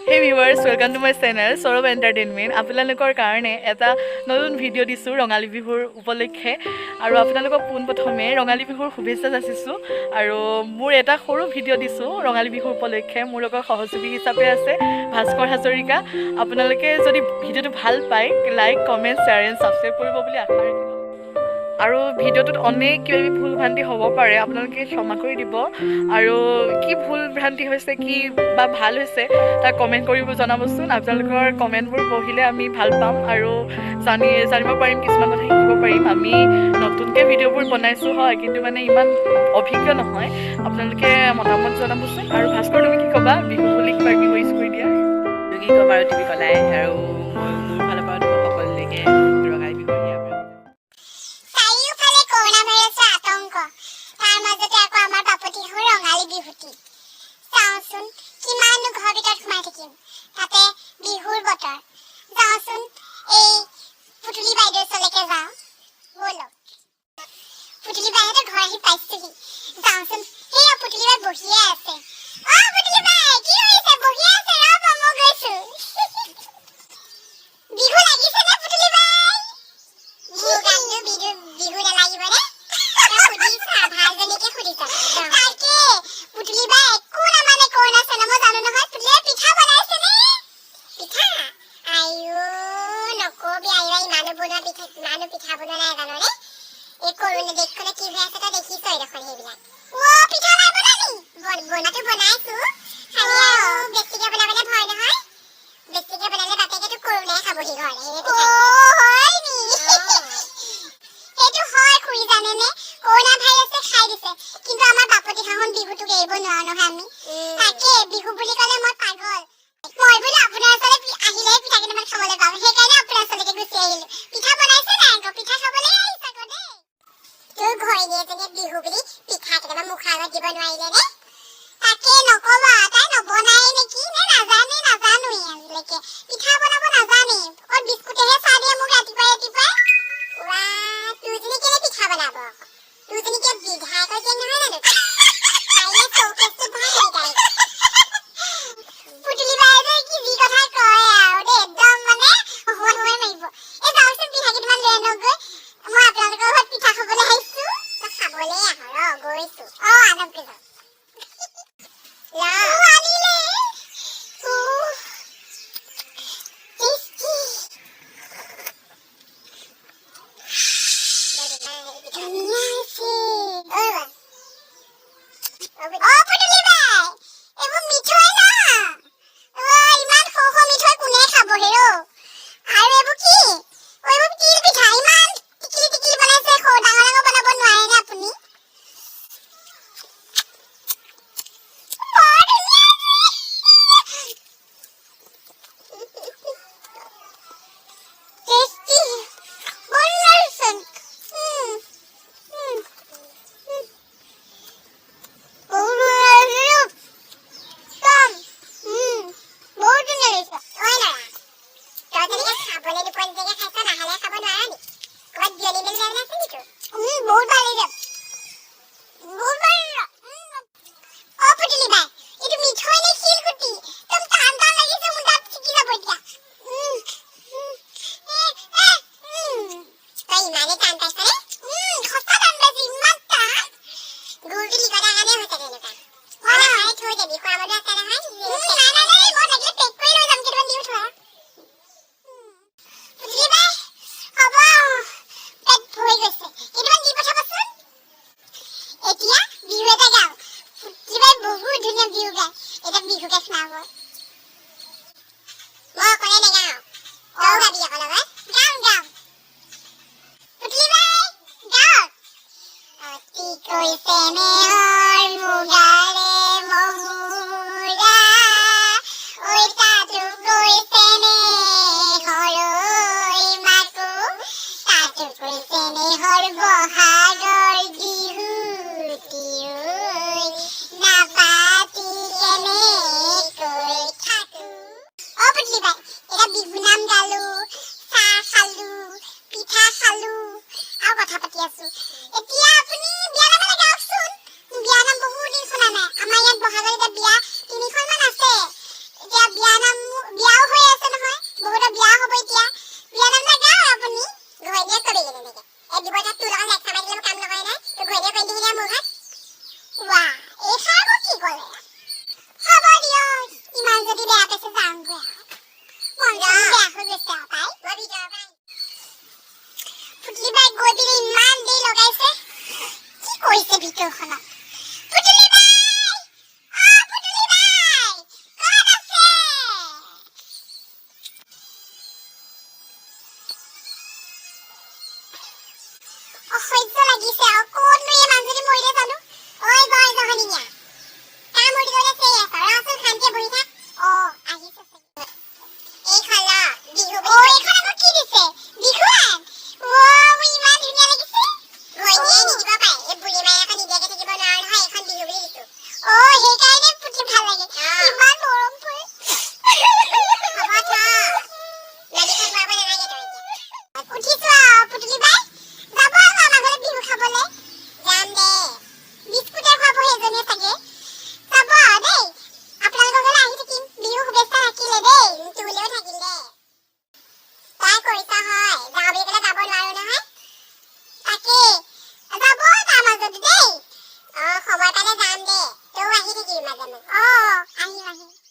Hey viewers, welcome to my channel Saurav Entertainment. আপোনালোকৰ কাৰণে এটা নতুন ভিডিঅ' দিছো ৰঙালী বিহুৰ উপলক্ষে আৰু আপোনালোকক পোনপ্ৰথমে ৰঙালী বিহুৰ শুভেচ্ছা যাচিছো আৰু মোৰ এটা সৰু ভিডিঅ' দিছো ৰঙালী বিহুৰ উপলক্ষে মোৰ লগত সহযোগী হিচাপে আছে ভাস্কৰ হাজৰিকা। আপোনালোকে যদি ভিডিঅ'টো ভাল পায় like comment share and subscribe কৰিব বুলি আশা ৰাখিলোঁ। আৰু ভিডিঅ'টোত অনেক কিবা কিবি ভুল ভ্ৰান্তি হ'ব পাৰে, আপোনালোকে ক্ষমা কৰি দিব আৰু কি ভুল ভ্ৰান্তি হৈছে কি বা ভাল হৈছে তাক কমেণ্ট কৰিব জনাবচোন। আপোনালোকৰ কমেণ্টবোৰ পঢ়িলে আমি ভাল পাম আৰু জানিব পাৰিম, কিছুমান কথা শিকিব পাৰিম। আমি নতুনকৈ ভিডিঅ'বোৰ বনাইছোঁ হয়, কিন্তু মানে ইমান অভিজ্ঞ নহয়। আপোনালোকে মতামত জনাবচোন। আৰু ভাস্কৰ, তুমি কি ক'বা বিহু বুলি কিবা কিবি উইচ কৰি দিয়া? কি ক'ম আৰু তুমি ক'লাই আৰু মোৰ ফালৰ পৰা সকলোলৈকে ৰঙালী বিহু চাৰিওফালে কৰোণা ভাইৰাছৰ আতংক, তাৰ মাজতে আকৌ আমাৰ বাপতি হ'ল ৰঙালী বিহুটি। চাওঁচোন কিমাননো ঘৰৰ ভিতৰত সোমাই থাকিম, তাতে বিহুৰ বতৰ। যাওঁচোন এই পুতুলি বাইদেউৰ ওচৰলৈকে যাওঁ, ব'লক। পুতুলি বাইহঁতৰ ঘৰ আহি পাইছোহি। যাওঁচোন, সেয়া পুতুলি বাই বহিয়ে আছে। অ' পুতুলি বাই, কি হৈছে? বহিয়ে আছে, ৰ'ব মই গৈছোঁ। বিহু লাগিছে নে পুতুলি বাই? মোৰ গানটো বিহু নালাগিবনে? সুধিছা, ভালজনীকে সুধিছা। তাকে পুতুলি বাই একো নামানে কৰোণা চৰোণা, মই জানো নহয়। পুতুলিয়ে পিঠা বনাইছেনে? পিঠা? আইও নকবি আইও, ইমানো পিঠা বনোৱা নাই জাননে? এই কৰোণা দেশখনে কি হৈ আছে তই দেখিছই দেখোন সেইবিলাক। অ' পিঠা নাই বনোৱা নি? বনাটো বনাইছো, খালি আৰু বেছিকে বনাবলে ভয় নহয়। বেছিকে বনালে বাপেকেতো কৰোণাই খাবহি ঘৰলে। হয় নি? সেইটো হয় খুৰী, জানেনে? কৰোণা ভাইৰাছে খাই দিছে, কিন্তু আমাৰ বাপতি সাহোন বিহুটোক এৰিব নোৱাৰো নহয় আমি। তাকে বিহু বুলি ক'লে মই পাগল। মই বোলো আপোনাৰ ওচৰলৈ আহিলেহে পিঠা কেইটামান খাবলৈ পাম, সেইকাৰণে আপোনাৰ ওচৰলৈকে গুচি আহিলো। পিঠা বনাইছে নাই আকৌ? পিঠা খাবলৈ আহিছে আকৌ দেই। তোৰ ঘৈণী এজনীয়ে বিহু বুলি পিঠা কেইটামান মুখৰ আগত দিব নোৱাৰিলে নে? তাকে নকবা, তাই নবনায়ে নেকি, নে নাজানোৱেই আজিলৈকে। পিঠা বনাব নাজানে, অকল বিস্কুটেহে চাহ দিয়ে মোক ৰাতিপুৱাই ৰাতিপুৱাই। তোৰজনী কেলে পিঠা বনাব? তোৰজনীকে বিধায়কৰ যে নহয় জানো? পাৰিলে চৌকেছটো ভাল তাই। পুতুলি বাই যে কি যি কথা কয় আৰু দেই, একদম মানে হৈ মাৰিব। এই যাওঁচোন পিঠা কেইটামান লৈ আনকগৈ, মই আপোনালোকৰ ঘৰত পিঠা খাবলৈ আহিছো। তই খাবলৈ আহ, গৈছো। আনকগৈ যাওঁ। আনিলে কথা পাতি আছো। এতিয়া আপুনি বিয়া নামলে গাওকচোন। বিয়া নাম বহুত দিন শুনা নাই। আমাৰ ইয়াত বহাগত বিয়া 3খন মান আছে। এতিয়া বিয়া নাম গৈছে যাওঁগৈ মন চন বেয়া হৈ গৈছে আৰু তাই মই ভিতৰৰ পৰা পুতলি বাই গৈ পিনে ইমান দেৰি লগাইছে কি কৰিছে ভিতৰখনত পুতলি বাই পুতলি বাই ক'ত আছে অসহ্য লাগিছে আৰু ক'তনো এই মানুহজনী মৰিলে জানো ঐ গৈ জহনীয়া তা মৰি গ'লে চেই আছ ৰচোন শান্তিয়ে বহি থাক আহিছে এইখন বিহু এইখন আকৌ কি দিছে বিহুৱান ইমান ধুনীয়া লাগিছে ঘৈণীয়ে নিদিব পাৰে এই বুঢ়ী মায়ে আকৌ নিদিয়াকে থাকিব নোৱাৰো নহয় এইখন বিহু বুলি দিছো সেইকাৰণে পুতলি ভাল লাগে ইমান মৰম কৰে হ'ব থ নদীখন পাব নালাগে তই এতিয়া উঠিছো আৰু পুতলি বাই যাব আৰু আমাৰ ঘৰত বিহু খাবলৈ যাম দে বিস্কুটে খুৱাব সেইজনীয়ে চাগে যাব আৰু দেই আপোনালোকৰ ঘৰলৈ আহি থাকিম বিহু শুভেচ্ছা থাকিলে দেই তোলেও থাকিল দে তাই কৰিছা হয় যাওঁ বুলি ক'লে যাব নোৱাৰো নহয় তাকে যাব তাৰ মাজতে দেই সময় পালে যাম দে তইও আহি থাকিবি মাজে মাজে আহিম